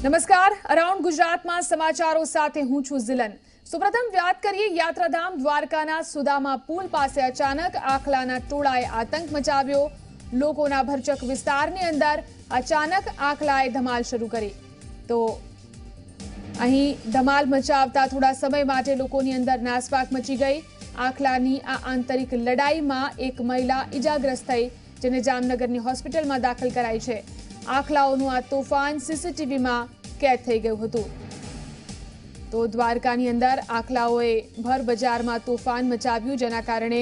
નમસ્કાર, અરાઉન્ડ ગુજરાતમાં સમાચારો સાથે હું છું ઝિલન। સૌપ્રથમ વાત કરીએ યાત્રાધામ દ્વારકાના સુદામા પુલ પાસે અચાનક આખલાના ટોળાએ આતંક મચાવ્યો। લોકોના ભરચક વિસ્તારની અંદર અચાનક આખલાએ ધમાલ શરૂ કરી તો અહીં ધમાલ મચાવતા થોડા સમય માટે લોકોની અંદર નાસભાગ મચી ગઈ। આખલાની આ આંતરિક લડાઈમાં એક મહિલા ઈજાગ્રસ્ત થઈ, જેને જામનગરની હોસ્પિટલમાં દાખલ કરાઈ છે। આખલાઓનું આ તોફાન સીસીટીવીમાં કેદ થઈ ગયું હતું। તો દ્વારકાની અંદર આખલાઓએ ભર બજારમાં તોફાન મચાવ્યું, જેના કારણે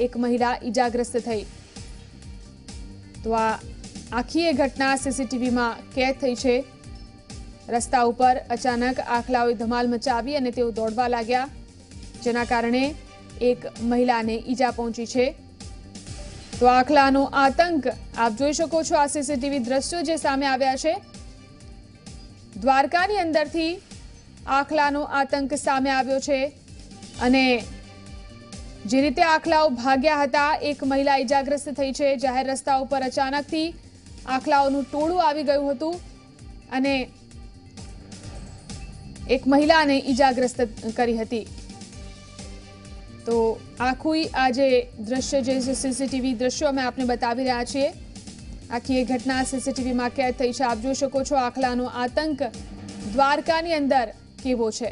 એક મહિલા ઈજાગ્રસ્ત થઈ। તો આ આખી એ ઘટના સીસીટીવીમાં કેદ થઈ છે। રસ્તા ઉપર અચાનક આખલાઓએ ધમાલ મચાવી અને તેઓ દોડવા લાગ્યા, જેના કારણે એક મહિલાને ઈજા પહોંચી છે। તો આખલાનો આતંક આપ જોઈ શકો છો। આ સીસીટીવી દ્રશ્યો જે સામે આવ્યા છે, દ્વારકાની અંદરથી આખલાનો આતંક સામે આવ્યો છે અને જે રીતે આખલાઓ ભાગ્યા હતા, એક મહિલા ઈજાગ્રસ્ત થઈ છે। જાહેર રસ્તા ઉપર અચાનકથી આખલાઓનું ટોળું આવી ગયું હતું અને એક મહિલાને ઈજાગ્રસ્ત કરી હતી। તો આખું આ જે દ્રશ્ય જે સીસીટીવી દ્રશ્યો અમે આપને બતાવી રહ્યા છીએ, આખી એ ઘટના સીસીટીવીમાં કેદ થઈ છે। આપ જોઈ શકો છો આખલાનો આતંક દ્વારકાની અંદર કેવો છે।